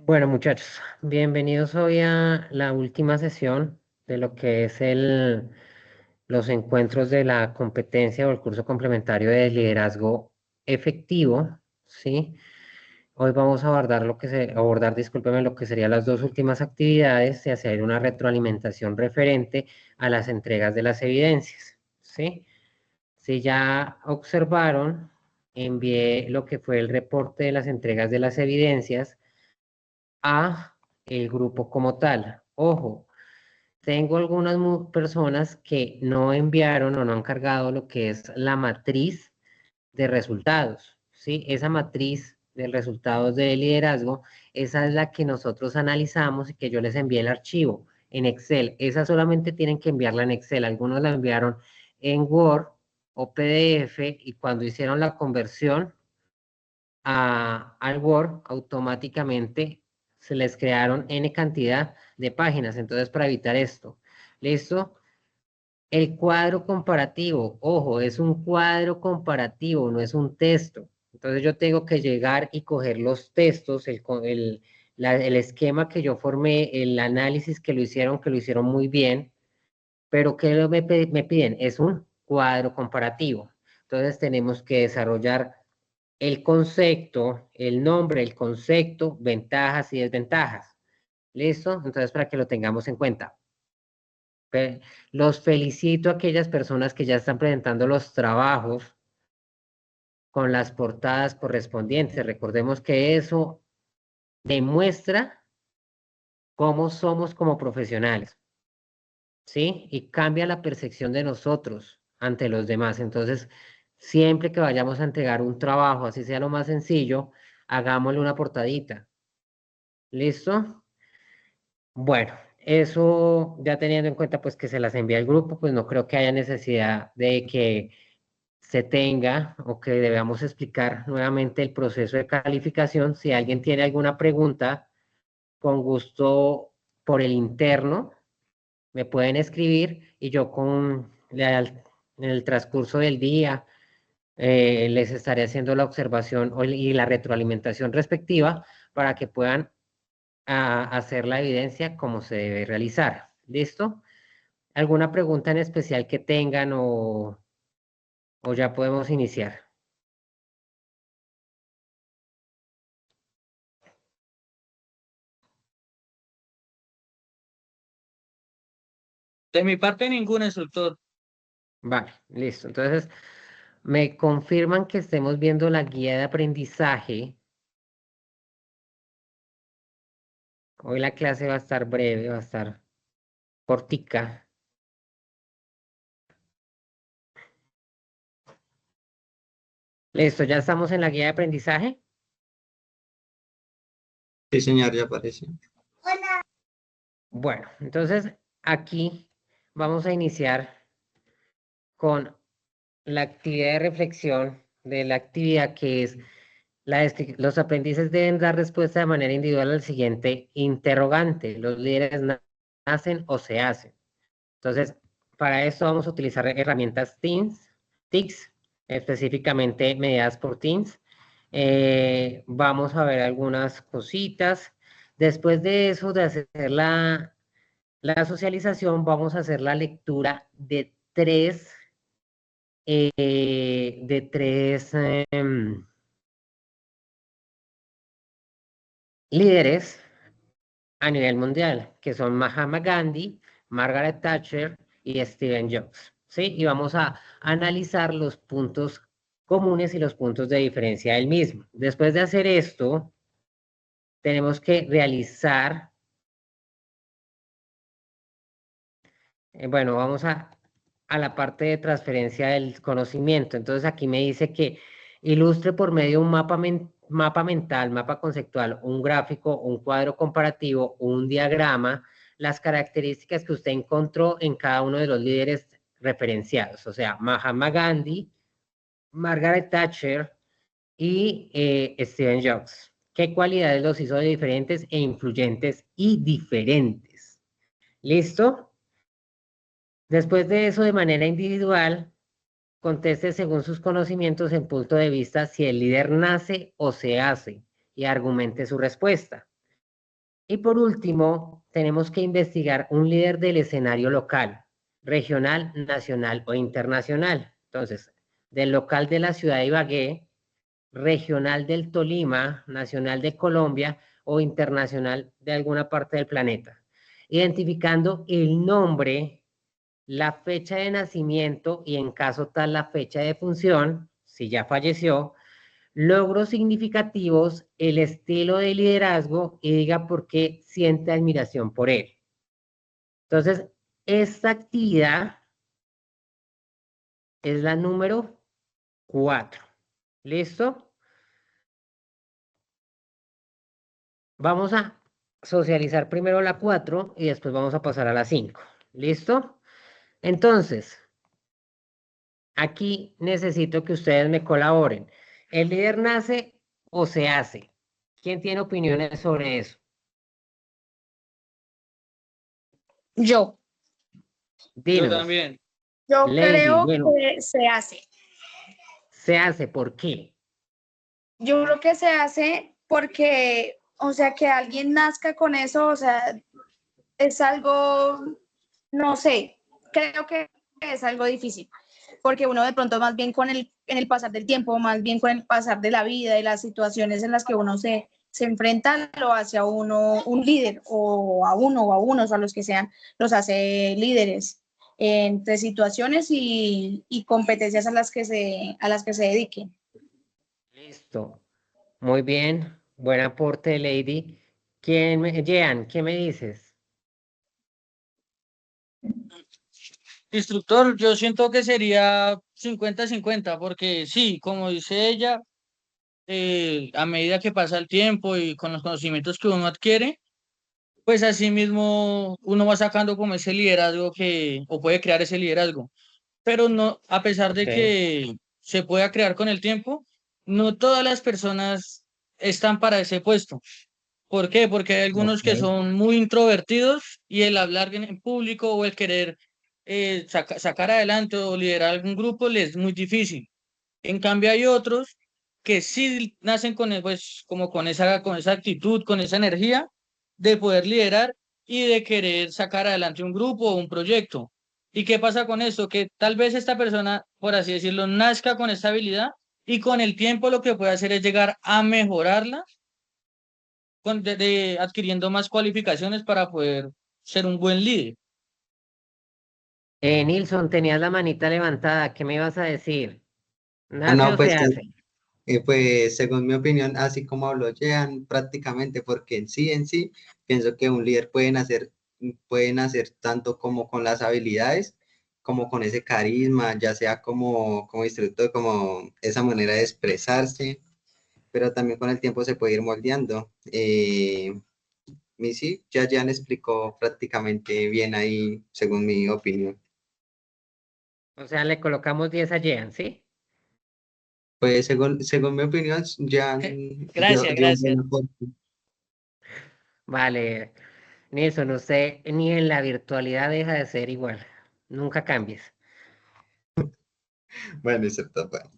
Bueno, muchachos, bienvenidos hoy a la última sesión de lo que es los encuentros de la competencia o el curso complementario de liderazgo efectivo, ¿sí? Hoy vamos a discúlpeme, lo que serían las dos últimas actividades y hacer una retroalimentación referente a las entregas de las evidencias, ¿sí? Si ya observaron, envié lo que fue el reporte de las entregas de las evidencias a el grupo como tal. Ojo, tengo algunas personas que no enviaron o no han cargado lo que es la matriz de resultados, ¿sí? Esa matriz de resultados de liderazgo, esa es la que nosotros analizamos y que yo les envié el archivo en Excel. Esa solamente tienen que enviarla en Excel. Algunos la enviaron en Word o PDF y cuando hicieron la conversión al Word, automáticamente se les crearon N cantidad de páginas. Entonces, para evitar esto, ¿listo? El cuadro comparativo, ojo, es un cuadro comparativo, no es un texto. Entonces, yo tengo que llegar y coger los textos, el esquema que yo formé, el análisis que lo hicieron muy bien, pero ¿qué me piden? Es un cuadro comparativo. Entonces, tenemos que desarrollar el concepto, el nombre, el concepto, ventajas y desventajas. ¿Listo? Entonces, para que lo tengamos en cuenta. Los felicito a aquellas personas que ya están presentando los trabajos con las portadas correspondientes. Recordemos que eso demuestra cómo somos como profesionales, ¿sí? Y cambia la percepción de nosotros ante los demás. Entonces, siempre que vayamos a entregar un trabajo, así sea lo más sencillo, hagámosle una portadita. ¿Listo? Bueno, eso ya teniendo en cuenta pues que se las envía el grupo, pues no creo que haya necesidad de que se tenga o que debamos explicar nuevamente el proceso de calificación. Si alguien tiene alguna pregunta, con gusto por el interno, me pueden escribir y yo en el transcurso del día les estaré haciendo la observación y la retroalimentación respectiva para que puedan hacer la evidencia como se debe realizar. ¿Listo? ¿Alguna pregunta en especial que tengan o ya podemos iniciar? De mi parte, ningún instructor. Vale, listo. Entonces, me confirman que estemos viendo la guía de aprendizaje. Hoy la clase va a estar breve, va a estar cortica. Listo, ya estamos en la guía de aprendizaje. Sí, señor, ya aparece. Bueno, entonces aquí vamos a iniciar con la actividad de reflexión de la actividad que es los aprendices deben dar respuesta de manera individual al siguiente interrogante. ¿Los líderes nacen o se hacen? Entonces, para esto vamos a utilizar herramientas TICS, específicamente mediadas por Teams. Vamos a ver algunas cositas. Después de eso, de hacer la socialización, vamos a hacer la lectura de tres líderes a nivel mundial, que son Mahatma Gandhi, Margaret Thatcher y Steven Jobs. ¿Sí? Y vamos a analizar los puntos comunes y los puntos de diferencia del mismo. Después de hacer esto, tenemos que realizar, bueno, vamos a la parte de transferencia del conocimiento. Entonces aquí me dice que ilustre por medio de un mapa mental, mapa conceptual, un gráfico, un cuadro comparativo, un diagrama, las características que usted encontró en cada uno de los líderes referenciados, o sea, Mahatma Gandhi, Margaret Thatcher y Steven Jobs. ¿Qué cualidades los hizo diferentes e influyentes y diferentes? ¿Listo? Después de eso, de manera individual, conteste según sus conocimientos en punto de vista si el líder nace o se hace y argumente su respuesta. Y por último, tenemos que investigar un líder del escenario local, regional, nacional o internacional. Entonces, del local de la ciudad de Ibagué, regional del Tolima, nacional de Colombia o internacional de alguna parte del planeta. Identificando el nombre, la fecha de nacimiento y en caso tal la fecha de función, si ya falleció, logros significativos, el estilo de liderazgo y diga por qué siente admiración por él. Entonces, esta actividad es la número 4. ¿Listo? Vamos a socializar primero la 4 y después vamos a pasar a la 5. ¿Listo? Entonces, aquí necesito que ustedes me colaboren. ¿El líder nace o se hace? ¿Quién tiene opiniones sobre eso? Yo, Yo Dinos, también. yo Lady, creo bueno, que se hace. se hace, ¿por qué? Yo creo que se hace porque, o sea, que alguien nazca con eso, o sea, es algo, no sé, creo que es algo difícil, porque uno de pronto más bien en el pasar del tiempo, más bien con el pasar de la vida y las situaciones en las que uno se enfrenta, lo hace a uno un líder o a unos, a los que sean, los hace líderes entre situaciones y competencias a las que se dediquen. Listo. Muy bien. Buen aporte, Lady. Jean, ¿qué me dices? Instructor, yo siento que sería 50-50 porque sí, como dice ella, a medida que pasa el tiempo y con los conocimientos que uno adquiere, pues así mismo uno va sacando como ese liderazgo o puede crear ese liderazgo. Pero no, a pesar de Ok, que se pueda crear con el tiempo, no todas las personas están para ese puesto. ¿Por qué? Porque hay algunos que ok. son muy introvertidos y el hablar en público o el querer sacar adelante o liderar algún grupo les es muy difícil. En cambio hay otros que sí nacen pues, como con esa actitud, con esa energía de poder liderar y de querer sacar adelante un grupo o un proyecto. ¿Y qué pasa con eso? Que tal vez esta persona, por así decirlo, nazca con esta habilidad y con el tiempo lo que puede hacer es llegar a mejorarla adquiriendo más cualificaciones para poder ser un buen líder. Nilsson, tenías la manita levantada. ¿Qué me ibas a decir? Ah, ¿Nace no, o se pues, hace? pues según mi opinión, así como habló Jean, prácticamente, porque en sí, pienso que un líder puede nacer tanto como con las habilidades, como con ese carisma, ya sea como instructor, como esa manera de expresarse, pero también con el tiempo se puede ir moldeando. Sí, ya Jean explicó prácticamente bien ahí, según mi opinión. O sea, le colocamos 10 a Jean, ¿sí? Pues según mi opinión, ya Gracias, dio un buen gracias. aporte. Vale. Nilsson, usted ni en la virtualidad deja de ser igual. Nunca cambies. Bueno, excepto, bueno.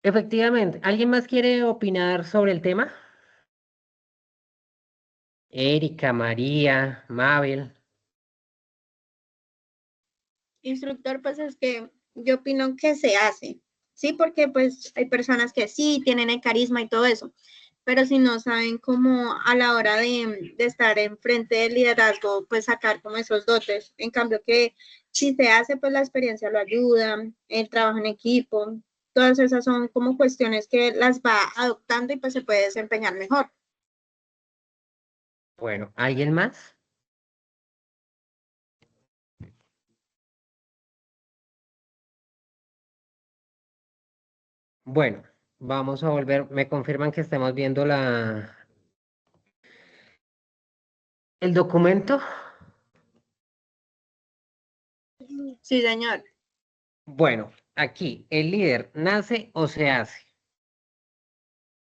Efectivamente, ¿alguien más quiere opinar sobre el tema? Erika, María, Mabel. Instructor, pues es que yo opino que se hace, ¿sí? Porque pues hay personas que sí tienen el carisma y todo eso, pero si no saben cómo a la hora de estar enfrente del liderazgo, pues sacar como esos dotes. En cambio que si se hace, pues la experiencia lo ayuda, el trabajo en equipo, todas esas son como cuestiones que las va adoptando y pues se puede desempeñar mejor. Bueno, ¿alguien más? Bueno, vamos a volver. Me confirman que estemos viendo el documento. Sí, señor. Bueno, aquí, ¿el líder nace o se hace?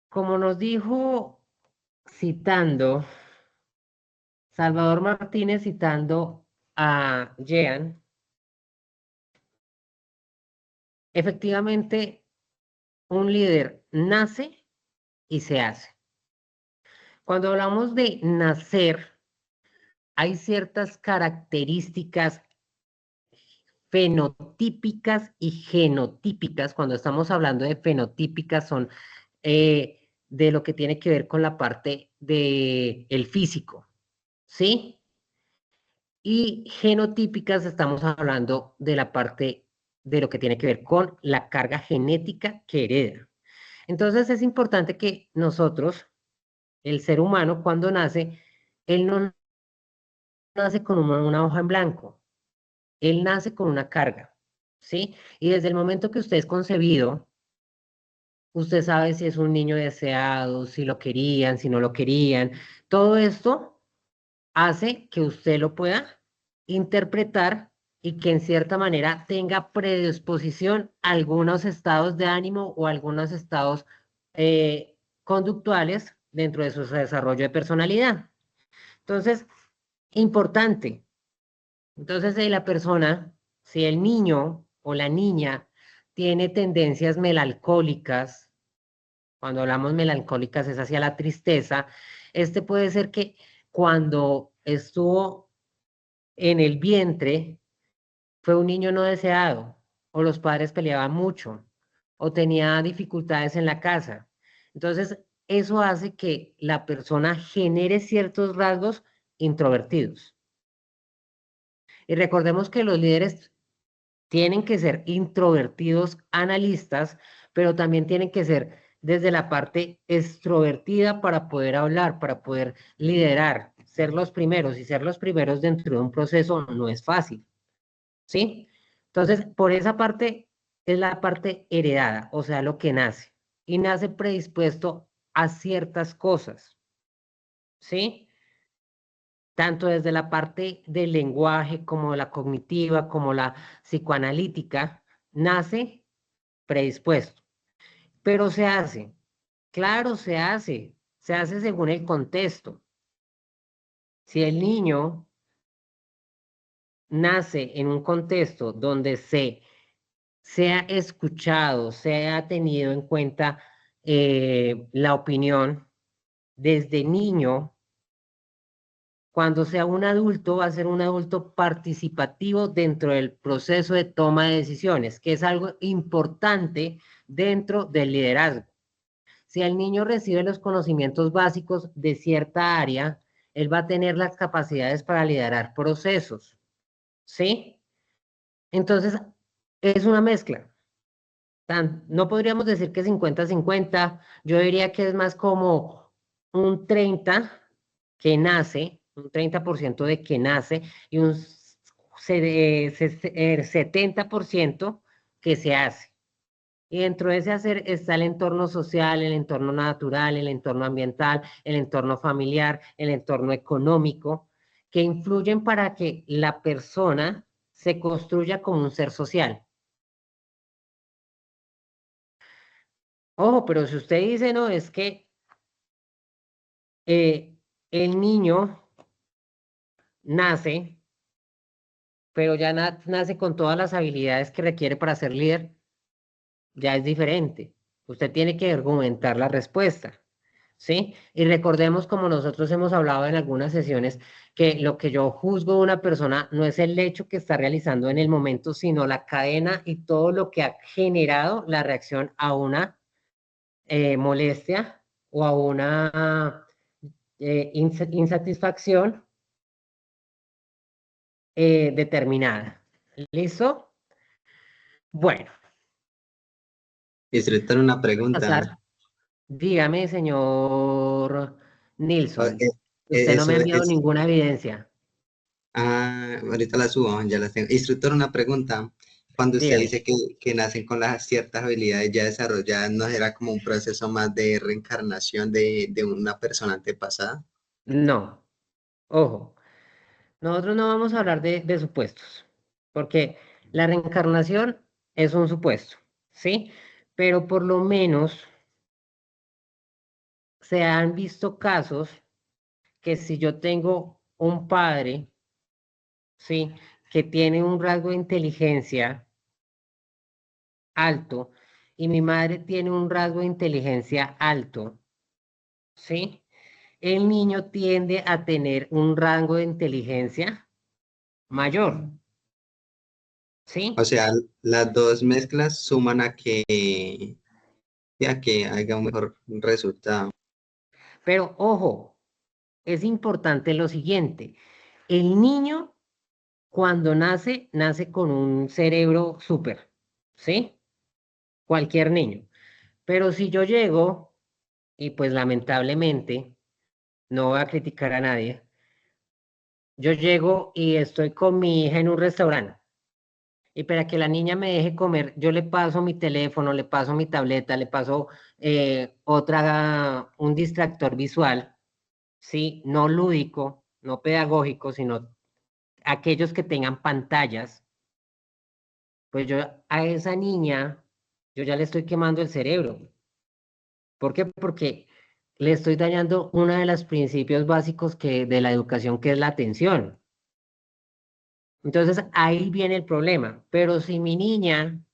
Como nos dijo citando, Salvador Martínez citando a Jean, efectivamente un líder nace y se hace. Cuando hablamos de nacer, hay ciertas características fenotípicas y genotípicas. Cuando estamos hablando de fenotípicas son de lo que tiene que ver con la parte del físico, ¿sí? Y genotípicas estamos hablando de la parte de lo que tiene que ver con la carga genética que hereda. Entonces es importante que nosotros, el ser humano, cuando nace, él no nace con una hoja en blanco, él nace con una carga, ¿sí? Y desde el momento que usted es concebido, usted sabe si es un niño deseado, si lo querían, si no lo querían. Todo esto hace que usted lo pueda interpretar y que en cierta manera tenga predisposición a algunos estados de ánimo o algunos estados conductuales dentro de su desarrollo de personalidad. Entonces, importante. Entonces, si la persona, si el niño o la niña tiene tendencias melancólicas, cuando hablamos melancólicas es hacia la tristeza, este puede ser que cuando estuvo en el vientre fue un niño no deseado, o los padres peleaban mucho, o tenía dificultades en la casa. Entonces, eso hace que la persona genere ciertos rasgos introvertidos. Y recordemos que los líderes tienen que ser introvertidos, analistas, pero también tienen que ser desde la parte extrovertida para poder hablar, para poder liderar, ser los primeros. Y ser los primeros dentro de un proceso no es fácil, ¿sí? Entonces, por esa parte es la parte heredada, o sea, lo que nace. Y nace predispuesto a ciertas cosas, ¿sí? Tanto desde la parte del lenguaje como la cognitiva, como la psicoanalítica, nace predispuesto. Pero se hace, claro, se hace según el contexto. Si el niño nace en un contexto donde se ha escuchado, se ha tenido en cuenta la opinión desde niño, cuando sea un adulto, va a ser un adulto participativo dentro del proceso de toma de decisiones, que es algo importante dentro del liderazgo. Si el niño recibe los conocimientos básicos de cierta área, él va a tener las capacidades para liderar procesos, ¿sí? Entonces, es una mezcla. No podríamos decir que 50-50, yo diría que es más como un 30 que nace, un 30% de que nace y un 70% que se hace. Y dentro de ese hacer está el entorno social, el entorno natural, el entorno ambiental, el entorno familiar, el entorno económico, que influyen para que la persona se construya como un ser social. Ojo, pero si usted dice, no, es que el niño nace, pero ya nace con todas las habilidades que requiere para ser líder, ya es diferente. Usted tiene que argumentar la respuesta, ¿sí? Y recordemos, como nosotros hemos hablado en algunas sesiones, que lo que yo juzgo de una persona no es el hecho que está realizando en el momento, sino la cadena y todo lo que ha generado la reacción a una molestia o a una insatisfacción determinada. ¿Listo? Bueno, Instructor, una pregunta. pasar. Dígame, señor O- Nilsson. eh, Usted no me Eso ha enviado es. ninguna evidencia. Ahorita la subo, ya las tengo. Instructor, una pregunta. Cuando usted Dígame. dice que nacen con las ciertas habilidades ya desarrolladas, ¿no era como un proceso más de reencarnación de una persona antepasada? No, ojo. Nosotros no vamos a hablar de supuestos, porque la reencarnación es un supuesto, ¿sí? Pero por lo menos se han visto casos que si yo tengo un padre, ¿sí? Que tiene un rasgo de inteligencia alto y mi madre tiene un rasgo de inteligencia alto, ¿sí? el niño tiende a tener un rango de inteligencia mayor. ¿Sí? O sea, las dos mezclas suman a que haya un mejor resultado. Pero ojo, es importante lo siguiente. El niño cuando nace, nace con un cerebro súper, ¿sí? Cualquier niño. Pero si yo llego, y pues lamentablemente, no voy a criticar a nadie, yo llego y estoy con mi hija en un restaurante. Y para que la niña me deje comer, yo le paso mi teléfono, le paso mi tableta, le paso un distractor visual, ¿sí? No lúdico, no pedagógico, sino aquellos que tengan pantallas. Pues yo a esa niña, yo ya le estoy quemando el cerebro. ¿Por qué? Porque le estoy dañando uno de los principios básicos de la educación, que es la atención. Entonces ahí viene el problema. Pero si mi niña,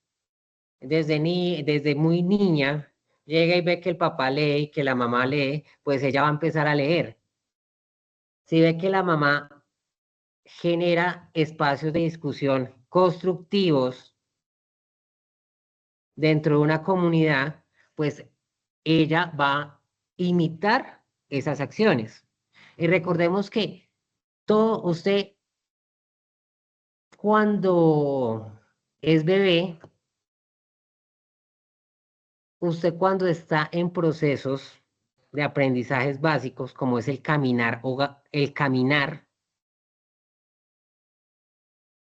desde muy niña, llega y ve que el papá lee y que la mamá lee, pues ella va a empezar a leer. Si ve que la mamá genera espacios de discusión constructivos dentro de una comunidad, pues ella va a imitar esas acciones. Y recordemos que todo usted cuando es bebé, usted cuando está en procesos de aprendizajes básicos, como es el caminar el caminar,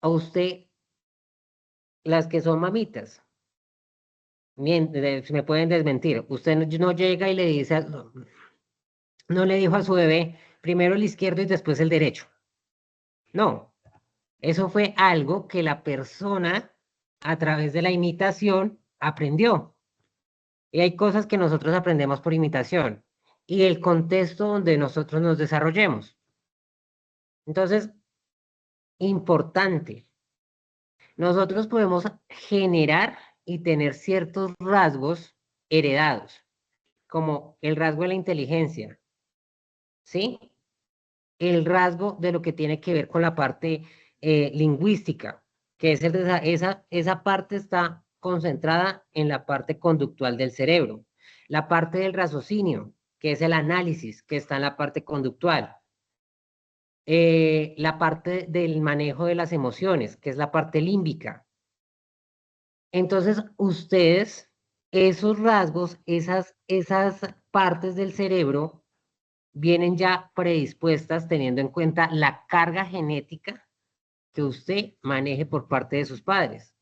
a usted, las que son mamitas, me pueden desmentir, usted no llega y le dice, no le dijo a su bebé primero el izquierdo y después el derecho. No, eso fue algo que la persona a través de la imitación aprendió. Y hay cosas que nosotros aprendemos por imitación y el contexto donde nosotros nos desarrollemos. Entonces, importante, nosotros podemos generar y tener ciertos rasgos heredados, como el rasgo de la inteligencia, ¿sí? El rasgo de lo que tiene que ver con la parte lingüística, que es esa parte está concentrada en la parte conductual del cerebro. La parte del raciocinio, que es el análisis, que está en la parte conductual. La parte del manejo de las emociones, que es la parte límbica. Entonces, ustedes, esos rasgos, esas partes del cerebro, vienen ya predispuestas teniendo en cuenta la carga genética que usted maneje por parte de sus padres.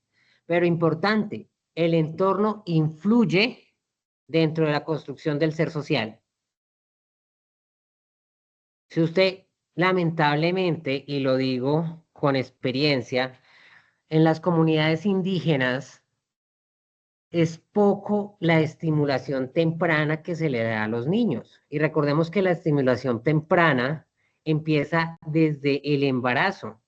Pero importante, el entorno influye dentro de la construcción del ser social. Si usted, lamentablemente, y lo digo con experiencia, en las comunidades indígenas es poco la estimulación temprana que se le da a los niños. Y recordemos que la estimulación temprana empieza desde el embarazo.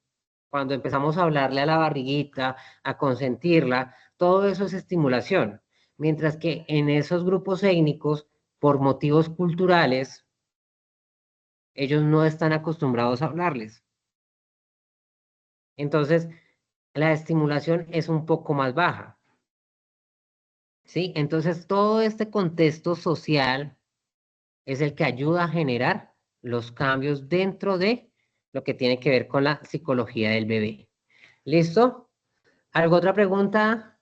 Cuando empezamos a hablarle a la barriguita, a consentirla, todo eso es estimulación. Mientras que en esos grupos étnicos, por motivos culturales, ellos no están acostumbrados a hablarles. Entonces, la estimulación es un poco más baja. ¿Sí? Entonces, todo este contexto social es el que ayuda a generar los cambios dentro de lo que tiene que ver con la psicología del bebé. ¿Listo? ¿Alguna otra pregunta?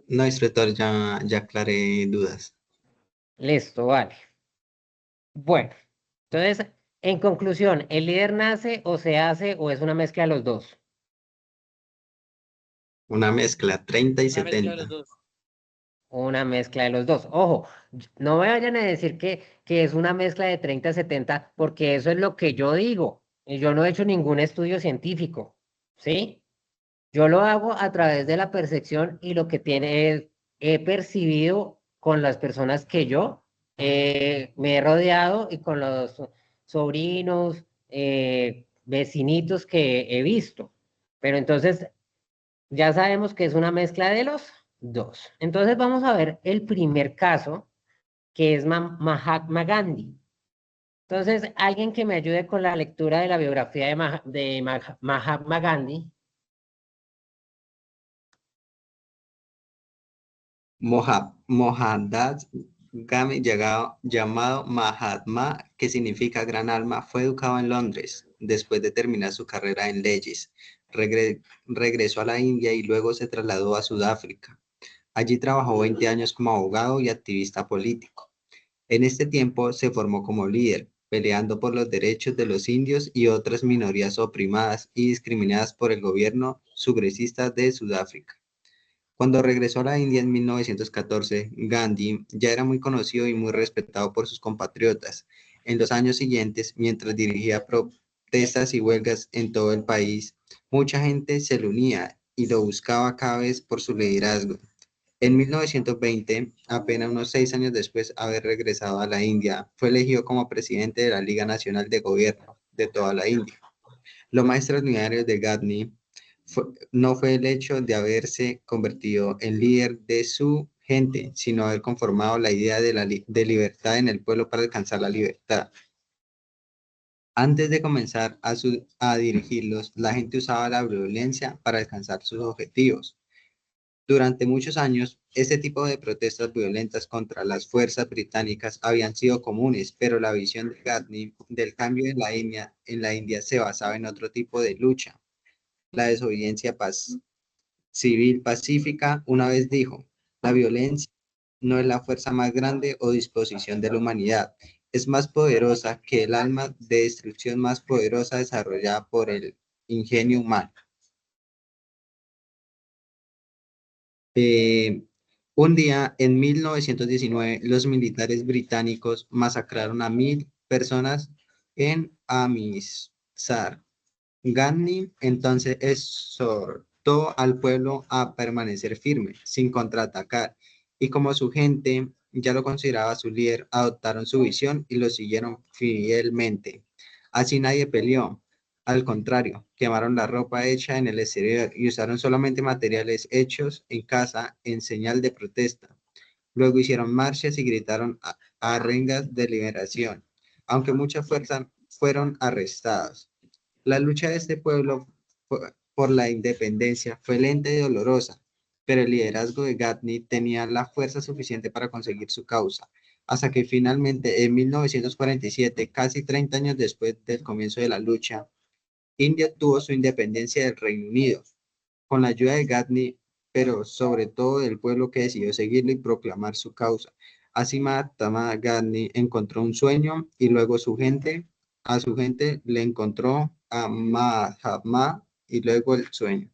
No, instructor, ya aclaré dudas. Listo, vale. Bueno, entonces, en conclusión, ¿el líder nace o se hace o es una mezcla de los dos? Una mezcla, 30 y Una mezcla de los 70. dos. Una mezcla de los dos. Ojo, no me vayan a decir que es una mezcla de 30-70, porque eso es lo que yo digo. Y yo no he hecho ningún estudio científico, ¿sí? Yo lo hago a través de la percepción y lo que he percibido con las personas que yo me he rodeado y con los sobrinos, vecinitos que he visto. Pero entonces ya sabemos que es una mezcla de los dos. Entonces vamos a ver el primer caso que es Mahatma Gandhi. Entonces, alguien que me ayude con la lectura de la biografía de Mahatma Gandhi. Mohandas Gandhi, llamado Mahatma, que significa gran alma, fue educado en Londres. Después de terminar su carrera en leyes, regresó a la India y luego se trasladó a Sudáfrica. Allí trabajó 20 años como abogado y activista político. En este tiempo se formó como líder, peleando por los derechos de los indios y otras minorías oprimidas y discriminadas por el gobierno sugresista de Sudáfrica. Cuando regresó a la India en 1914, Gandhi ya era muy conocido y muy respetado por sus compatriotas. En los años siguientes, mientras dirigía protestas y huelgas en todo el país, mucha gente se le unía y lo buscaba cada vez por su liderazgo. En 1920, apenas unos 6 años después de haber regresado a la India, fue elegido como presidente de la Liga Nacional de Gobierno de toda la India. Lo más extraordinario de Gandhi no fue el hecho de haberse convertido en líder de su gente, sino haber conformado la idea de libertad en el pueblo para alcanzar la libertad. Antes de comenzar a dirigirlos, la gente usaba la violencia para alcanzar sus objetivos. Durante muchos años, este tipo de protestas violentas contra las fuerzas británicas habían sido comunes, pero la visión de Gandhi del cambio en la India se basaba en otro tipo de lucha. La desobediencia civil pacífica. Una vez dijo: la violencia no es la fuerza más grande o disposición de la humanidad, es más poderosa que el alma de destrucción más poderosa desarrollada por el ingenio humano. Un día, en 1919, los militares británicos masacraron a 1,000 personas en Amritsar. Gandhi entonces exhortó al pueblo a permanecer firme, sin contraatacar, y como su gente ya lo consideraba su líder, adoptaron su visión y lo siguieron fielmente. Así nadie peleó. Al contrario, quemaron la ropa hecha en el exterior y usaron solamente materiales hechos en casa en señal de protesta. Luego hicieron marchas y gritaron arengas de liberación, aunque muchas fuerzas fueron arrestadas. La lucha de este pueblo por la independencia fue lenta y dolorosa, pero el liderazgo de Gandhi tenía la fuerza suficiente para conseguir su causa, hasta que finalmente en 1947, casi 30 años después del comienzo de la lucha, India obtuvo su independencia del Reino Unido, con la ayuda de Gandhi, pero sobre todo del pueblo que decidió seguirlo y proclamar su causa. Así Mahatma Gandhi encontró un sueño y luego a su gente le encontró a Mahatma y luego el sueño.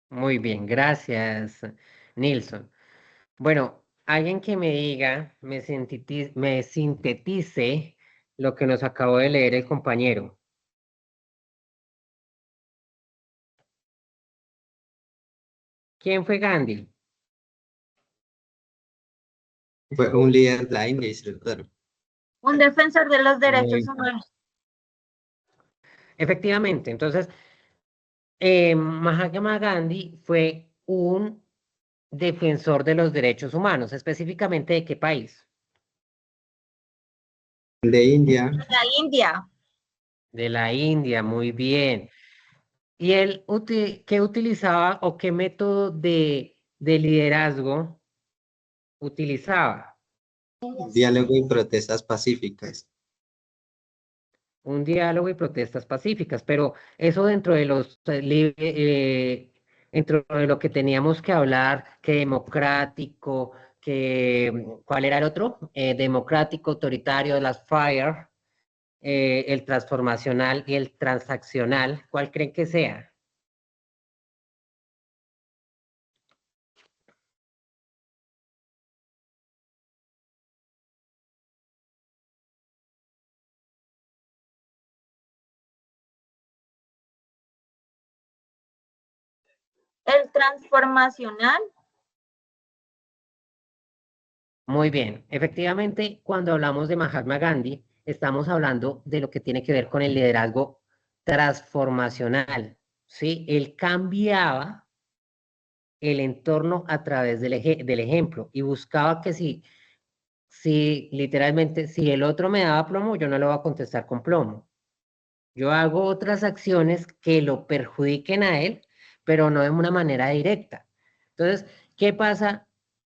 Muy bien, gracias, Nilsson. Bueno, alguien que me diga, me sintetice lo que nos acabó de leer el compañero. ¿Quién fue Gandhi? Fue un líder de la India, instructor. Un defensor de los Muy derechos bien. humanos. Efectivamente, entonces, Mahatma Gandhi fue un defensor de los derechos humanos, específicamente ¿de qué país? De India. La India. De la India, muy bien. ¿Y él qué utilizaba o qué método de liderazgo utilizaba? Diálogo y protestas pacíficas. Un diálogo y protestas pacíficas, pero eso dentro de dentro de lo que teníamos que hablar, que democrático, ¿cuál era el otro? Democrático, autoritario, las FIRE, el transformacional y el transaccional, ¿cuál creen que sea? El transformacional. Muy bien, efectivamente, cuando hablamos de Mahatma Gandhi, estamos hablando de lo que tiene que ver con el liderazgo transformacional, ¿sí? Él cambiaba el entorno a través del ejemplo y buscaba que si si literalmente, si el otro me daba plomo, yo no le voy a contestar con plomo. Yo hago otras acciones que lo perjudiquen a él, pero no de una manera directa. Entonces, ¿qué pasa?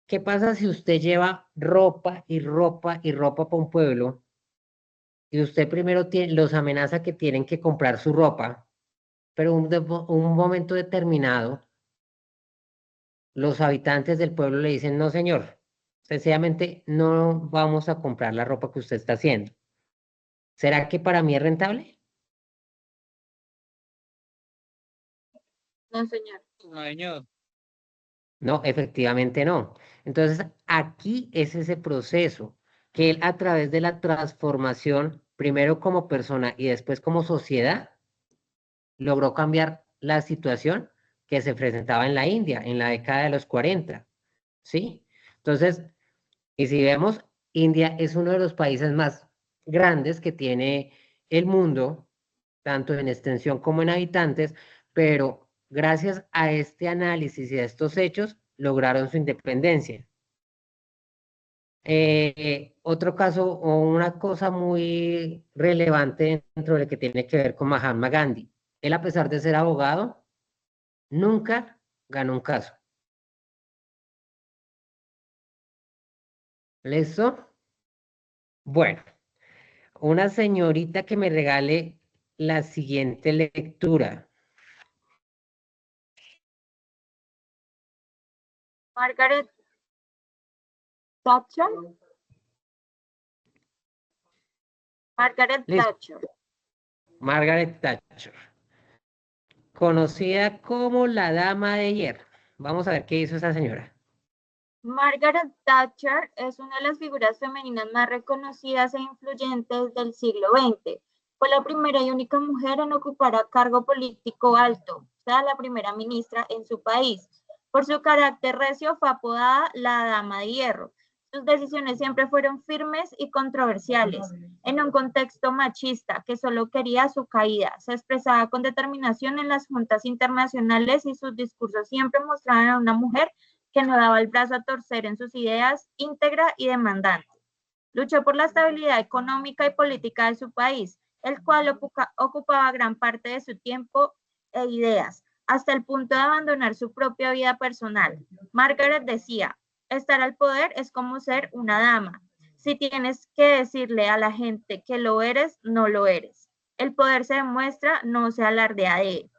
¿Qué pasa si usted lleva ropa y ropa y ropa para un pueblo y usted primero los amenaza que tienen que comprar su ropa, pero un momento determinado, los habitantes del pueblo le dicen, no, señor, sencillamente no vamos a comprar la ropa que usted está haciendo? ¿Será que para mí es rentable? No, señor. No, señor. No, efectivamente no. Entonces, aquí es ese proceso que él a través de la transformación, primero como persona y después como sociedad, logró cambiar la situación que se presentaba en la India en la década de los 40, ¿sí? Entonces, y si vemos, India es uno de los países más grandes que tiene el mundo, tanto en extensión como en habitantes, pero gracias a este análisis y a estos hechos, lograron su independencia. Otro caso o una cosa muy relevante dentro de lo que tiene que ver con Mahatma Gandhi. Él, a pesar de ser abogado, nunca ganó un caso. ¿Listo? Bueno, una señorita que me regale la siguiente lectura. Margaret Thatcher. Margaret Listo. Thatcher. Margaret Thatcher, conocida como la Dama de Hierro. Vamos a ver qué hizo esa señora. Margaret Thatcher es una de las figuras femeninas más reconocidas e influyentes del siglo XX. Fue la primera y única mujer en ocupar a cargo político alto, o sea, la primera ministra en su país. Por su carácter recio fue apodada la Dama de Hierro. Sus decisiones siempre fueron firmes y controversiales. En un contexto machista que solo quería su caída, se expresaba con determinación en las juntas internacionales y sus discursos siempre mostraban a una mujer que no daba el brazo a torcer en sus ideas, íntegra y demandante. Luchó por la estabilidad económica y política de su país, el cual ocupaba gran parte de su tiempo e ideas, hasta el punto de abandonar su propia vida personal. Margaret decía, estar al poder es como ser una dama. Si tienes que decirle a la gente que lo eres, no lo eres. El poder se demuestra, no se alardea de él.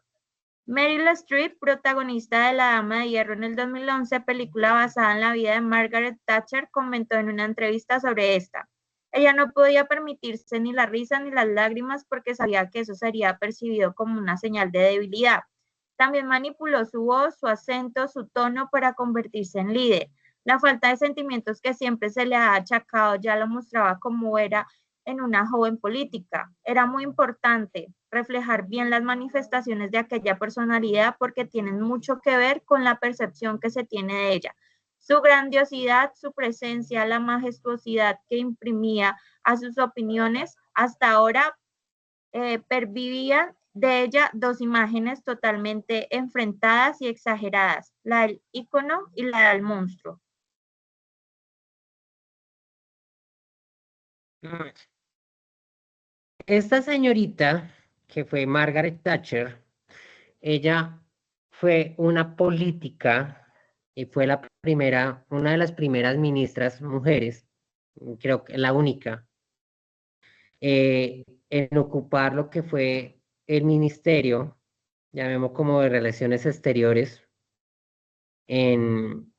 Meryl Streep, protagonista de La Dama de Hierro en el 2011, película basada en la vida de Margaret Thatcher, comentó en una entrevista sobre esta. Ella no podía permitirse ni la risa ni las lágrimas porque sabía que eso sería percibido como una señal de debilidad. También manipuló su voz, su acento, su tono para convertirse en líder. La falta de sentimientos que siempre se le ha achacado ya lo mostraba como era en una joven política. Era muy importante reflejar bien las manifestaciones de aquella personalidad porque tienen mucho que ver con la percepción que se tiene de ella. Su grandiosidad, su presencia, la majestuosidad que imprimía a sus opiniones, hasta ahora pervivían de ella dos imágenes totalmente enfrentadas y exageradas, la del ícono y la del monstruo. Esta señorita, que fue Margaret Thatcher, ella fue una política y fue la primera, una de las primeras ministras mujeres, creo que la única, en ocupar lo que fue el ministerio, llamemos como de Relaciones Exteriores, en,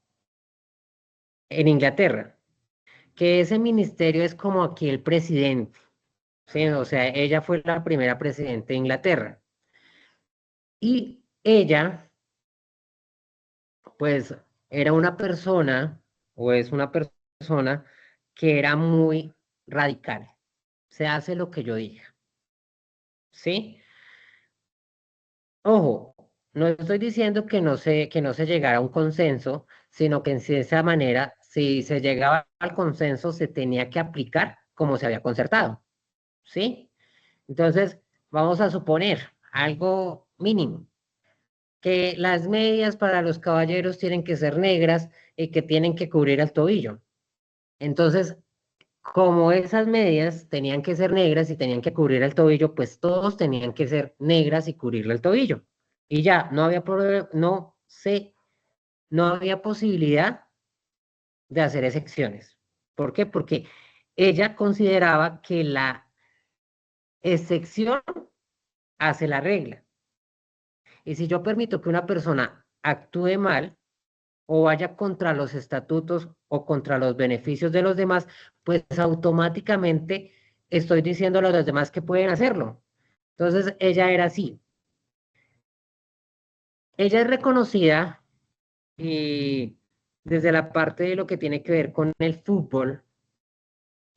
en Inglaterra, que ese ministerio es como aquí el presidente, ¿sí? O sea, ella fue la primera presidenta de Inglaterra. Y ella, pues, era una persona, o es una persona, que era muy radical. Se hace lo que yo diga, ¿sí? Ojo, no estoy diciendo que no se llegara a un consenso, sino que en esa manera, si se llegaba al consenso, se tenía que aplicar como se había concertado, ¿sí? Entonces, vamos a suponer algo mínimo, que las medias para los caballeros tienen que ser negras y que tienen que cubrir el tobillo. Entonces, como esas medias tenían que ser negras y tenían que cubrir el tobillo, pues todos tenían que ser negras y cubrirle el tobillo. Y ya, no había posibilidad de hacer excepciones. ¿Por qué? Porque ella consideraba que la excepción hace la regla. Y si yo permito que una persona actúe mal o vaya contra los estatutos o contra los beneficios de los demás, pues automáticamente estoy diciéndole a los demás que pueden hacerlo. Entonces, ella era así. Ella es reconocida y desde la parte de lo que tiene que ver con el fútbol.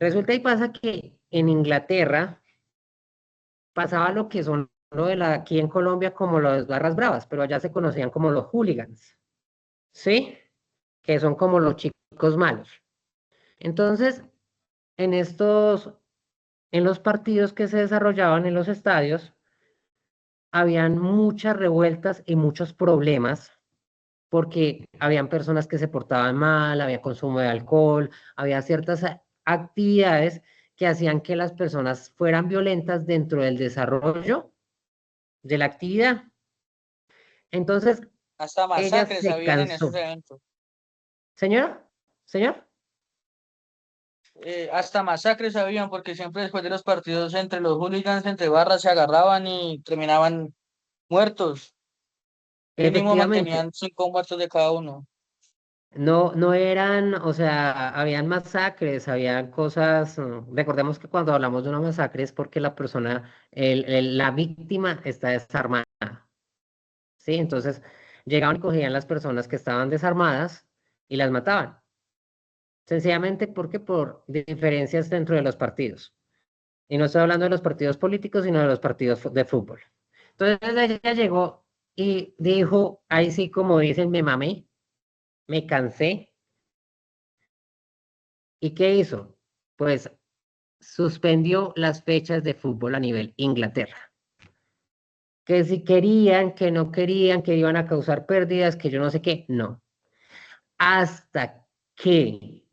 Resulta y pasa que en Inglaterra pasaba lo que son lo de aquí en Colombia como los barras bravas, pero allá se conocían como los hooligans, ¿sí? Que son como los chicos malos. Entonces, en en los partidos que se desarrollaban en los estadios, habían muchas revueltas y muchos problemas porque habían personas que se portaban mal, había consumo de alcohol, había ciertas actividades que hacían que las personas fueran violentas dentro del desarrollo de la actividad. Entonces, Hasta ella masacres se habían en esos cansó. eventos. Señora, señor, Hasta masacres habían porque siempre después de los partidos entre los hooligans, entre barras, se agarraban y terminaban muertos. Mínimo efectivamente, mantenían 5 muertos de cada uno. no eran, o sea, habían masacres, habían cosas, recordemos que cuando hablamos de una masacre es porque la persona, la víctima está desarmada, ¿sí? Entonces, llegaban y cogían las personas que estaban desarmadas y las mataban, sencillamente porque por diferencias dentro de los partidos. Y no estoy hablando de los partidos políticos, sino de los partidos de fútbol. Entonces, ella llegó y dijo, ahí sí, como dicen, me mamé, me cansé. ¿Y qué hizo? Pues suspendió las fechas de fútbol a nivel Inglaterra. Que si querían, que no querían, que iban a causar pérdidas, que yo no sé qué, no. Hasta que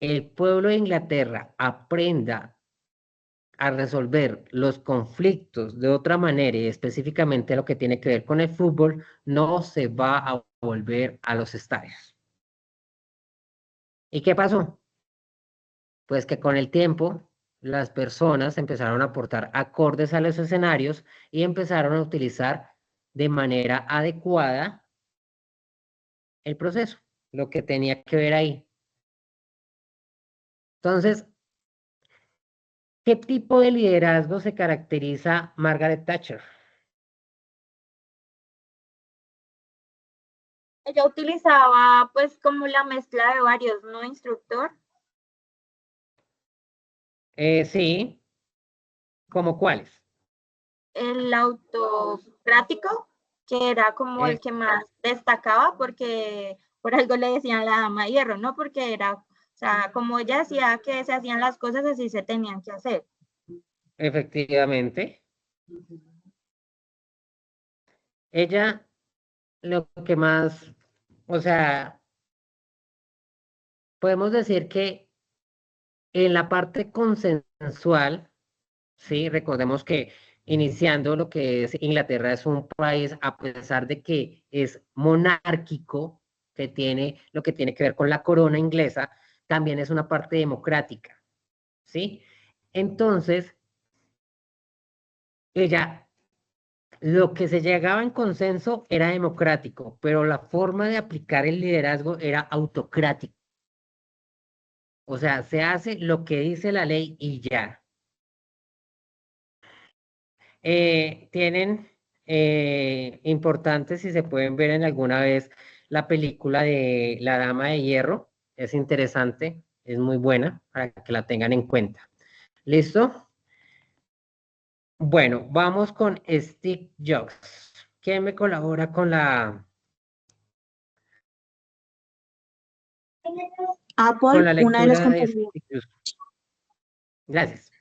el pueblo de Inglaterra aprenda a resolver los conflictos de otra manera y específicamente lo que tiene que ver con el fútbol, no se va a volver a los estadios. ¿Y qué pasó? Pues que con el tiempo las personas empezaron a aportar acordes a los escenarios y empezaron a utilizar de manera adecuada el proceso, lo que tenía que ver ahí. Entonces, ¿qué tipo de liderazgo se caracteriza Margaret Thatcher? Ella utilizaba pues como la mezcla de varios, ¿no? Instructor, Sí, ¿como cuáles? el autocrático, que era como el Eh, que más destacaba porque por algo le decían la dama de hierro, ¿no? Porque era, o sea, como ella decía que se hacían las cosas así se tenían que hacer. efectivamente. Ella lo que más, o sea, podemos decir que en la parte consensual, sí, recordemos que iniciando lo que es Inglaterra es un país, a pesar de que es monárquico, que tiene lo que tiene que ver con la corona inglesa, también es una parte democrática, ¿sí? Entonces, ella, lo que se llegaba en consenso era democrático, pero la forma de aplicar el liderazgo era autocrático. O sea, se hace lo que dice la ley y ya. Tienen importantes, si se pueden ver en alguna vez, la película de La Dama de Hierro. Es interesante, es muy buena para que la tengan en cuenta. ¿Listo? Bueno, vamos con Steve Jobs. ¿Quién me colabora con Apple, la una de las lectura de compañías, Steve Jobs? Gracias.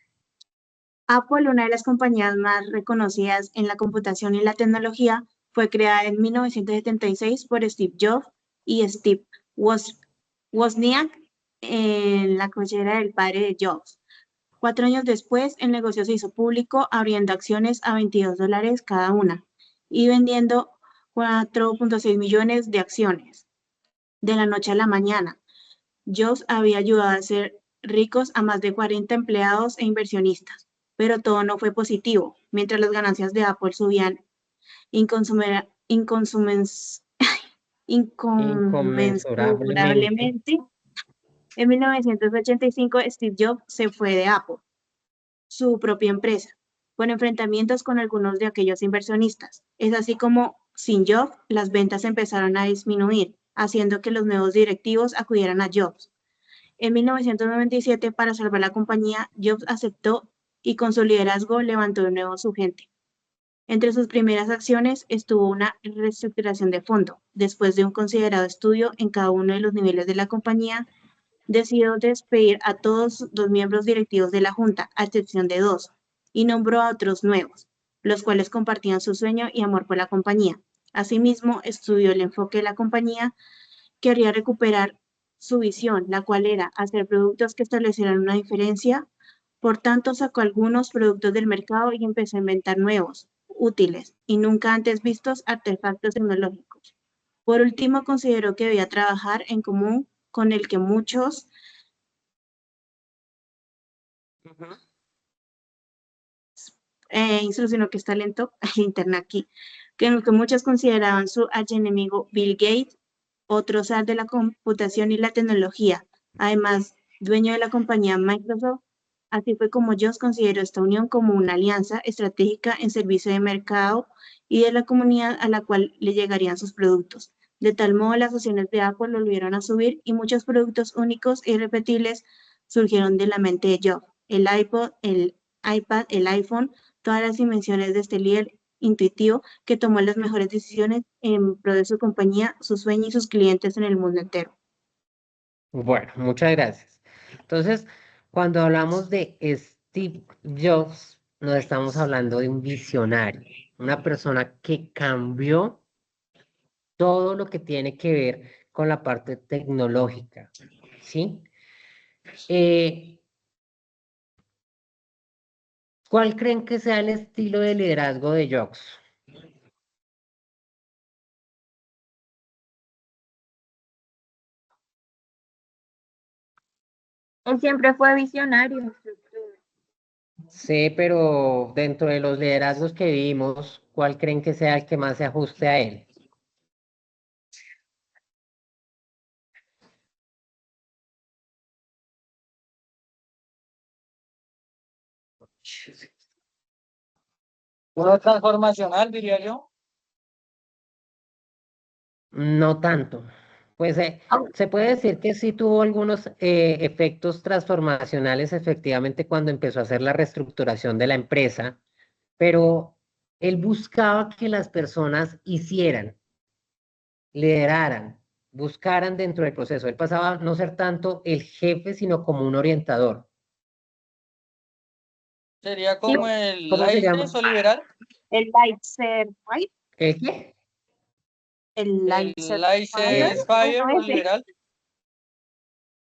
Apple, una de las compañías más reconocidas en la computación y la tecnología, fue creada en 1976 por Steve Jobs y Steve Wozniak en la cochera del padre de Jobs. 4 años después, el negocio se hizo público, abriendo acciones a $22 cada una y vendiendo 4.6 millones de acciones de la noche a la mañana. Jobs había ayudado a hacer ricos a más de 40 empleados e inversionistas, pero todo no fue positivo. Mientras las ganancias de Apple subían Inconmensurablemente. inconmensurablemente, en 1985 Steve Jobs se fue de Apple, su propia empresa, por enfrentamientos con algunos de aquellos inversionistas. Es así como, sin Jobs, las ventas empezaron a disminuir, haciendo que los nuevos directivos acudieran a Jobs. En 1997, para salvar la compañía, Jobs aceptó y con su liderazgo levantó de nuevo su gente. Entre sus primeras acciones estuvo una reestructuración de fondo. Después de un considerado estudio en cada uno de los niveles de la compañía, decidió despedir a todos los miembros directivos de la Junta, a excepción de 2, y nombró a otros nuevos, los cuales compartían su sueño y amor por la compañía. Asimismo, estudió el enfoque de la compañía, quería recuperar su visión, la cual era hacer productos que establecieran una diferencia. Por tanto, sacó algunos productos del mercado y empezó a inventar nuevos, útiles y nunca antes vistos artefactos tecnológicos. Por último, consideró que debía trabajar en común con el que muchos sino que está lento el internet aquí, que muchos consideraban su archienemigo Bill Gates, otro zar de la computación y la tecnología, además dueño de la compañía Microsoft. Así fue como Jobs consideró esta unión como una alianza estratégica en servicio de mercado y de la comunidad a la cual le llegarían sus productos. De tal modo, las acciones de Apple volvieron a subir y muchos productos únicos e irrepetibles surgieron de la mente de Jobs. El iPod, el iPad, el iPhone, todas las dimensiones de este líder intuitivo que tomó las mejores decisiones en pro de su compañía, su sueño y sus clientes en el mundo entero. Bueno, muchas gracias. Entonces, cuando hablamos de Steve Jobs, nos estamos hablando de un visionario, una persona que cambió todo lo que tiene que ver con la parte tecnológica, ¿sí? ¿Cuál creen que sea el estilo de liderazgo de Jobs? Él siempre fue visionario. Sí, pero dentro de los liderazgos que vimos, ¿cuál creen que sea el que más se ajuste a él? Uno transformacional, diría yo. No tanto. Pues se puede decir que sí tuvo algunos efectos transformacionales efectivamente cuando empezó a hacer la reestructuración de la empresa, pero él buscaba que las personas hicieran, lideraran, buscaran dentro del proceso. Él pasaba a no ser tanto el jefe, sino como un orientador. Sería Sí, como el ¿Cómo se llama? laicés o liberal. el Lightser, right? ¿El qué? El El Lightser Fire, laissez faire uno o ese. liberal.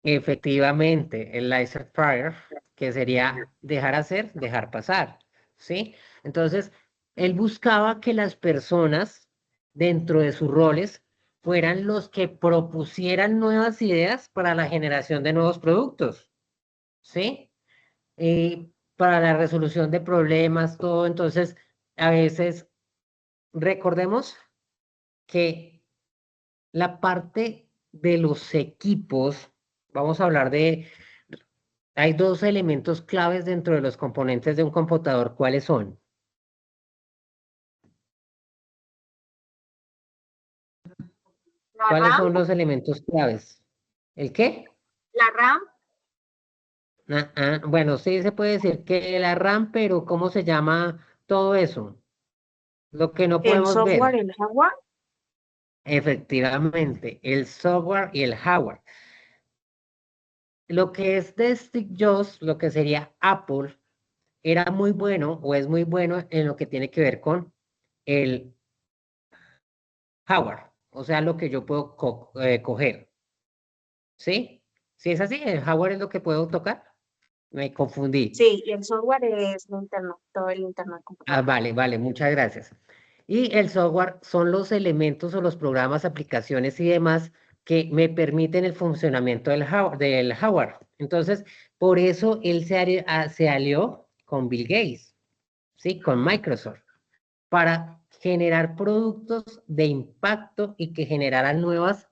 Efectivamente, el laissez-faire, que sería dejar hacer, dejar pasar, ¿sí? Entonces, él buscaba que las personas dentro de sus roles fueran los que propusieran nuevas ideas para la generación de nuevos productos, ¿sí? Para la resolución de problemas, todo. Entonces, a veces, recordemos que la parte de los equipos, vamos a hablar de. Hay dos elementos claves dentro de los componentes de un computador. ¿Cuáles son? La ¿Cuáles RAM, son los elementos claves? ¿El qué? la RAM, Bueno, sí se puede decir que la RAM, pero ¿cómo se llama todo eso? Lo que no el podemos software, ver. el hardware. Efectivamente, el software y el hardware. Lo que es de Steve Jobs, lo que sería Apple, era muy bueno o es muy bueno en lo que tiene que ver con el hardware, o sea, lo que yo puedo coger, ¿sí? ¿Sí es así? ¿El hardware es lo que puedo tocar? Me confundí. Sí, y el software es lo interno, todo el interno del Ah, computador. vale, vale, muchas gracias. Y el software son los elementos o los programas, aplicaciones y demás que me permiten el funcionamiento del hardware. Entonces, por eso él se alió con Bill Gates, ¿sí? Con Microsoft, para generar productos de impacto y que generaran nuevas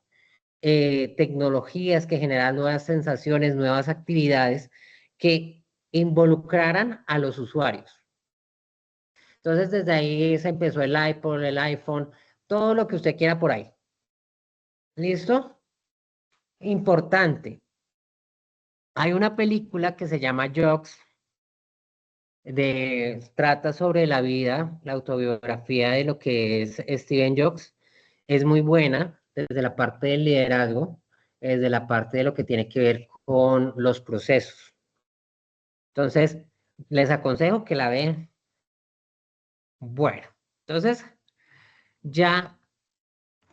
tecnologías, que generaran nuevas sensaciones, nuevas actividades que involucraran a los usuarios. Entonces, desde ahí se empezó el iPod, el iPhone, todo lo que usted quiera por ahí. ¿Listo? Importante. Hay una película que se llama Jobs, trata sobre la vida, la autobiografía de lo que es Steven Jobs. Es muy buena desde la parte del liderazgo, desde la parte de lo que tiene que ver con los procesos. Entonces, les aconsejo que la vean. Bueno, entonces ya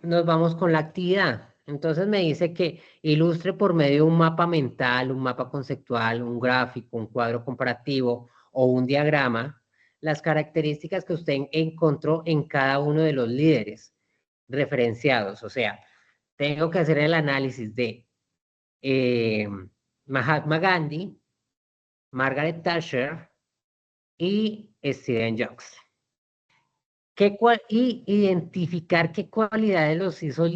nos vamos con la actividad. Entonces me dice que ilustre por medio de un mapa mental, un mapa conceptual, un gráfico, un cuadro comparativo o un diagrama, las características que usted encontró en cada uno de los líderes referenciados. O sea, tengo que hacer el análisis de eh, Mahatma Gandhi, Margaret Thatcher y Steven Jobs. Y identificar qué cualidades los hizo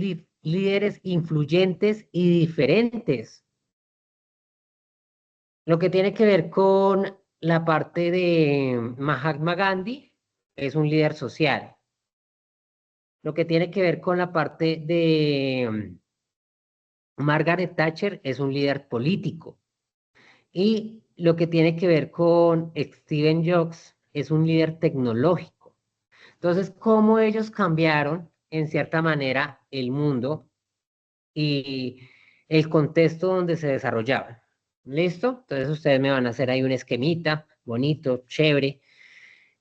líderes influyentes y diferentes. Lo que tiene que ver con la parte de Mahatma Gandhi es un líder social. Lo que tiene que ver con la parte de Margaret Thatcher es un líder político. Y lo que tiene que ver con Steven Jobs es un líder tecnológico. Entonces, cómo ellos cambiaron, en cierta manera, el mundo y el contexto donde se desarrollaban. ¿Listo? Entonces, ustedes me van a hacer ahí un esquemita bonito, chévere.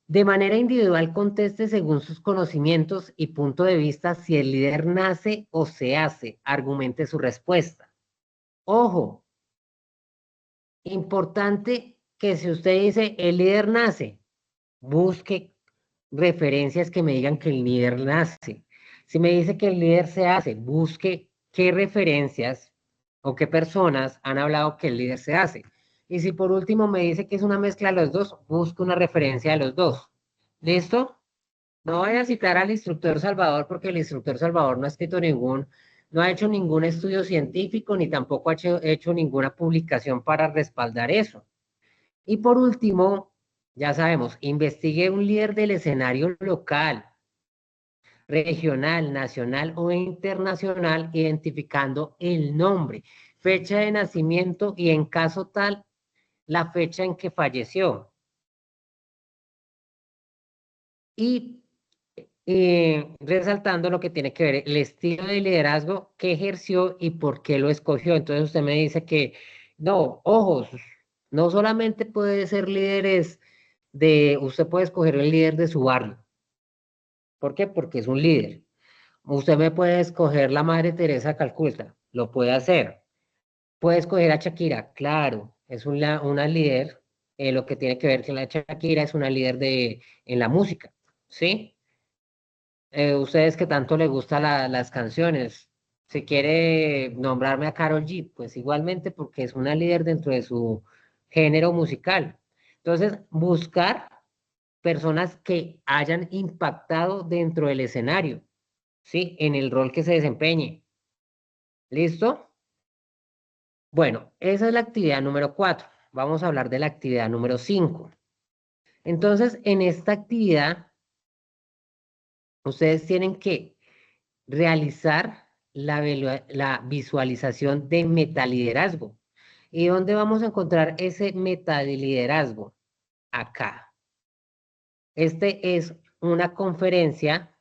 De manera individual, conteste según sus conocimientos y punto de vista si el líder nace o se hace. Argumente su respuesta. Ojo, importante que si usted dice el líder nace, busque referencias que me digan que el líder nace. Si me dice que el líder se hace, busque qué referencias o qué personas han hablado que el líder se hace. Y si por último me dice que es una mezcla de los dos, busque una referencia de los dos. ¿Listo? No voy a citar al instructor Salvador porque el instructor Salvador no ha escrito no ha hecho ningún estudio científico ni tampoco ha hecho ninguna publicación para respaldar eso. Y por último, ya sabemos, investigue un líder del escenario local, regional, nacional o internacional, identificando el nombre, fecha de nacimiento y en caso tal, la fecha en que falleció. Y resaltando lo que tiene que ver el estilo de liderazgo que ejerció y por qué lo escogió. Entonces usted me dice que, no, ojos, no solamente puede ser líderes usted puede escoger el líder de su barrio. ¿Por qué? Porque es un líder. Usted me puede escoger la Madre Teresa de Calcuta, lo puede hacer. Puede escoger a Shakira, claro, es una líder, lo que tiene que ver con la Shakira es una líder en la música, ¿sí? Ustedes que tanto les gustan las canciones, si quiere nombrarme a Karol G, pues igualmente porque es una líder dentro de su género musical. Entonces, buscar personas que hayan impactado dentro del escenario, ¿sí? En el rol que se desempeñe. ¿Listo? Bueno, esa es la actividad número 4. Vamos a hablar de la actividad número 5. Entonces, en esta actividad, ustedes tienen que realizar la visualización de metaliderazgo. ¿Y dónde vamos a encontrar ese metaliderazgo? Acá. Este es una conferencia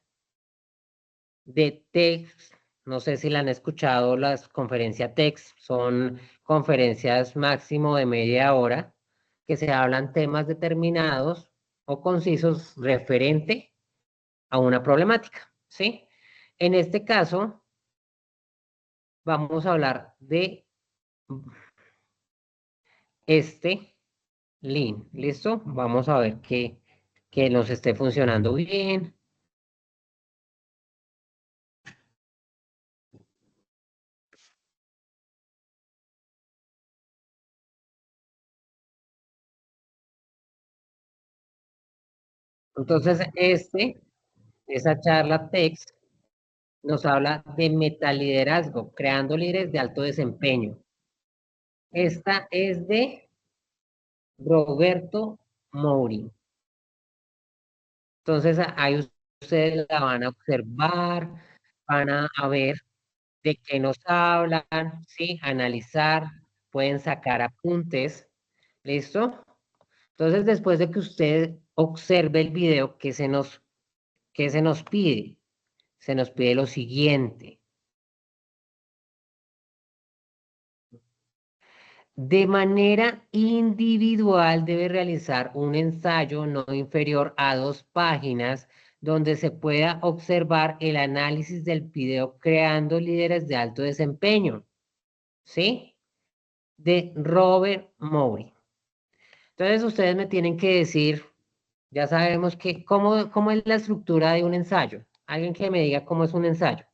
de TEDx. No sé si la han escuchado, las conferencias TEDx son conferencias máximo de media hora que se hablan temas determinados o concisos referente a una problemática, ¿sí? En este caso, vamos a hablar de este link. ¿Listo? Vamos a ver que nos esté funcionando bien. Entonces, esa charla text nos habla de metaliderazgo, creando líderes de alto desempeño. Esta es de Roberto Mouri. Entonces, ahí ustedes la van a observar, van a ver de qué nos hablan, ¿sí? Analizar, pueden sacar apuntes, ¿listo? Entonces, después de que usted observe el video, qué se nos pide? Se nos pide lo siguiente. De manera individual debe realizar un ensayo no inferior a 2 páginas donde se pueda observar el análisis del video creando líderes de alto desempeño. ¿Sí? De Robert Mowry. Entonces ustedes me tienen que decir, ya sabemos que, ¿cómo es la estructura de un ensayo? Alguien que me diga cómo es un ensayo.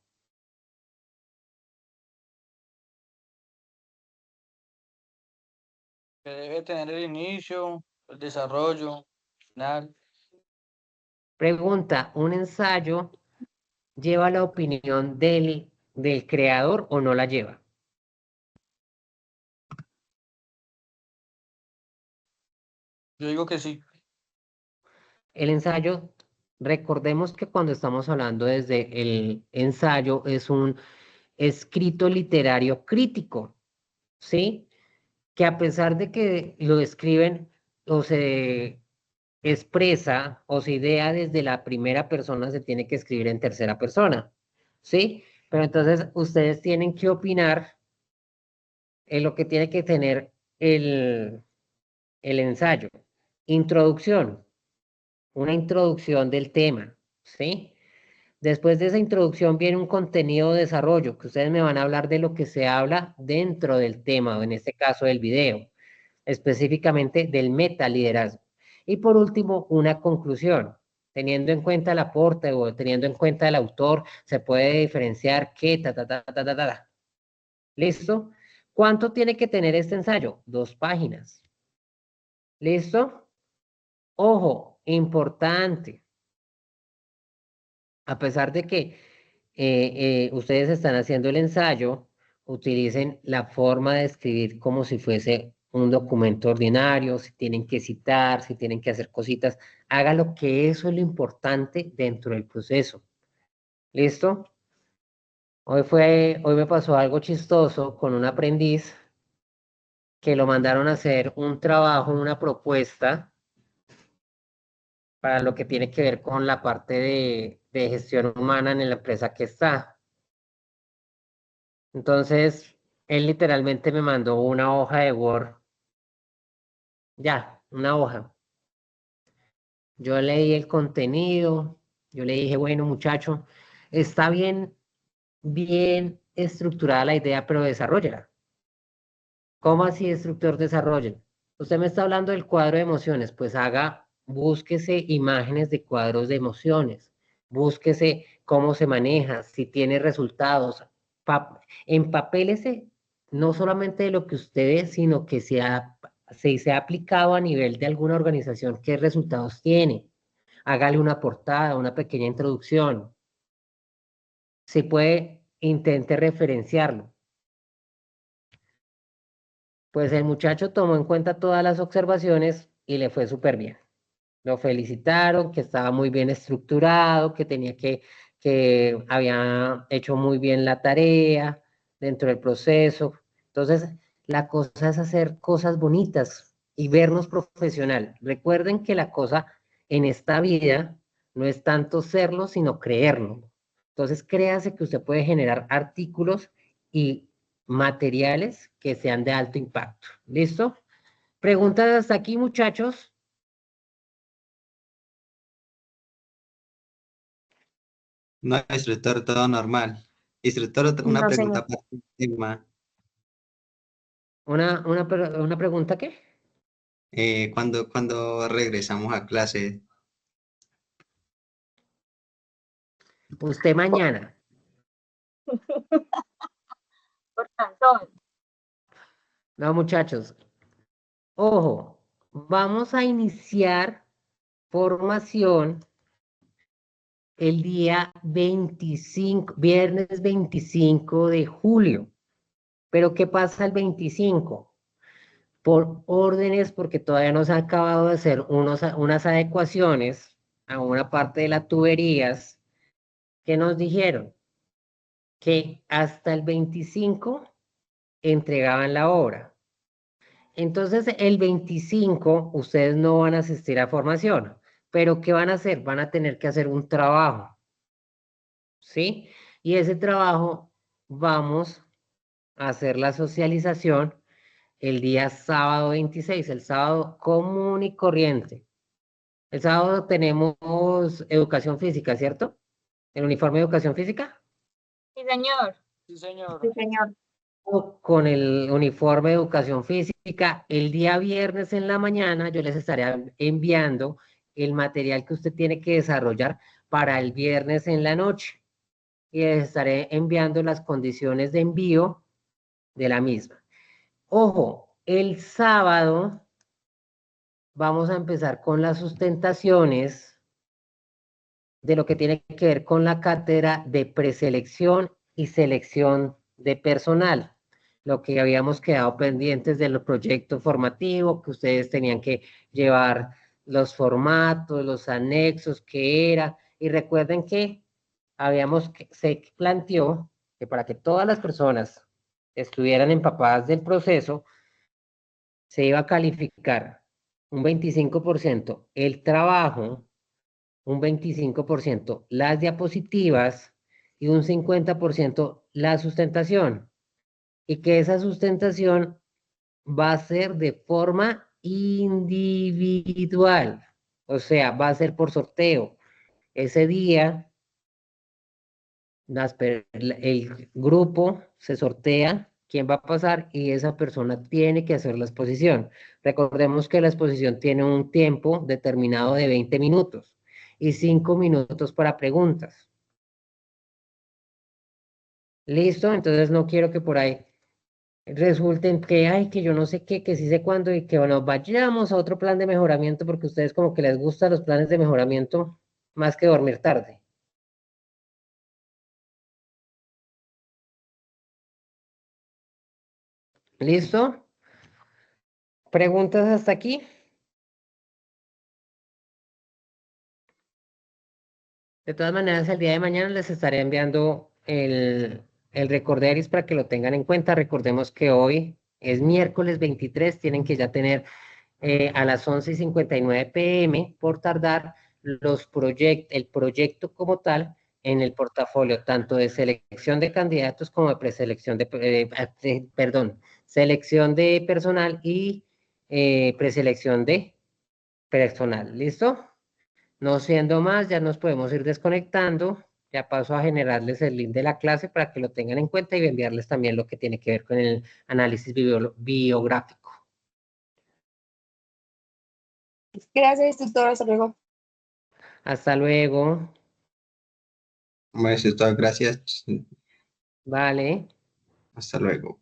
Que debe tener el inicio, el desarrollo, final. Pregunta, ¿un ensayo lleva la opinión del creador o no la lleva? Yo digo que sí. El ensayo, recordemos que cuando estamos hablando desde el ensayo es un escrito literario crítico, ¿sí? Que a pesar de que lo escriben o se expresa o se idea desde la primera persona, se tiene que escribir en tercera persona, ¿sí? Pero entonces ustedes tienen que opinar en lo que tiene que tener el ensayo. Introducción, una introducción del tema, ¿sí? Después de esa introducción viene un contenido de desarrollo, que ustedes me van a hablar de lo que se habla dentro del tema, o en este caso del video, específicamente del metaliderazgo. Y por último, una conclusión. Teniendo en cuenta el aporte o teniendo en cuenta el autor, se puede diferenciar qué, ta. ¿Listo? ¿Cuánto tiene que tener este ensayo? 2 páginas. ¿Listo? Ojo, importante. A pesar de que ustedes están haciendo el ensayo, utilicen la forma de escribir como si fuese un documento ordinario, si tienen que citar, si tienen que hacer cositas, hágalo, que eso es lo importante dentro del proceso. ¿Listo? Hoy me pasó algo chistoso con un aprendiz que lo mandaron a hacer un trabajo, una propuesta para lo que tiene que ver con la parte de gestión humana en la empresa que está. Entonces, él literalmente me mandó una hoja de Word, ya, una hoja. Yo leí el contenido, yo le dije, bueno, muchacho, está bien estructurada la idea, pero desarrolla. ¿Cómo así, instructor, desarrollen? Usted me está hablando del cuadro de emociones, pues búsquese imágenes de cuadros de emociones, búsquese cómo se maneja, si tiene resultados, empapélese no solamente de lo que usted ve, sino que se ha aplicado a nivel de alguna organización, qué resultados tiene. Hágale una portada, una pequeña introducción. Si puede, intente referenciarlo. Pues el muchacho tomó en cuenta todas las observaciones y le fue súper bien. Lo felicitaron, que estaba muy bien estructurado, que había hecho muy bien la tarea dentro del proceso. Entonces, la cosa es hacer cosas bonitas y vernos profesional. Recuerden que la cosa en esta vida no es tanto serlo, sino creerlo. Entonces, créase que usted puede generar artículos y materiales que sean de alto impacto. ¿Listo? Preguntas hasta aquí, muchachos. No, instructor, todo normal. Instructor, una No, pregunta señor. para el tema. ¿Una pregunta qué? Cuando regresamos a clase, Usted mañana. Por cantón. No, muchachos. Ojo, vamos a iniciar formación el día 25, viernes 25 de julio. Pero ¿qué pasa el 25? Por órdenes, porque todavía no se ha acabado de hacer unas adecuaciones a una parte de las tuberías que nos dijeron que hasta el 25 entregaban la obra. Entonces, el 25 ustedes no van a asistir a formación, pero ¿qué van a hacer? Van a tener que hacer un trabajo, ¿sí? Y ese trabajo vamos a hacer la socialización el día sábado 26, el sábado común y corriente. El sábado tenemos educación física, ¿cierto? ¿El uniforme de educación física? Sí, señor. Sí, señor. Sí, señor. Con el uniforme de educación física, el día viernes en la mañana yo les estaré enviando el material que usted tiene que desarrollar para el viernes en la noche y les estaré enviando las condiciones de envío de la misma. Ojo, el sábado vamos a empezar con las sustentaciones de lo que tiene que ver con la cátedra de preselección y selección de personal. Lo que habíamos quedado pendientes de los proyectos formativos, que ustedes tenían que llevar los formatos, los anexos, qué era. Y recuerden que se planteó que para que todas las personas estuvieran empapadas del proceso, se iba a calificar un 25% el trabajo, un 25% las diapositivas y un 50% la sustentación. Y que esa sustentación va a ser de forma individual, o sea, va a ser por sorteo. Ese día, el grupo se sortea quién va a pasar y esa persona tiene que hacer la exposición. Recordemos que la exposición tiene un tiempo determinado de 20 minutos y 5 minutos para preguntas. ¿Listo? Entonces no quiero que por ahí resulten que, ay, que yo no sé qué, que sí sé cuándo y que bueno, vayamos a otro plan de mejoramiento porque a ustedes como que les gustan los planes de mejoramiento más que dormir tarde. ¿Listo? ¿Preguntas hasta aquí? De todas maneras, el día de mañana les estaré enviando el recorderis para que lo tengan en cuenta. Recordemos que hoy es miércoles 23, tienen que ya tener a las 11:59 p.m. por tardar el proyecto como tal en el portafolio, tanto de selección de candidatos como de preselección perdón, selección de personal y preselección de personal. ¿Listo? No siendo más, ya nos podemos ir desconectando. Ya paso a generarles el link de la clase para que lo tengan en cuenta y enviarles también lo que tiene que ver con el análisis biográfico. Gracias, tutor. Hasta luego. Hasta luego. maestro, todas gracias. Vale. Hasta luego.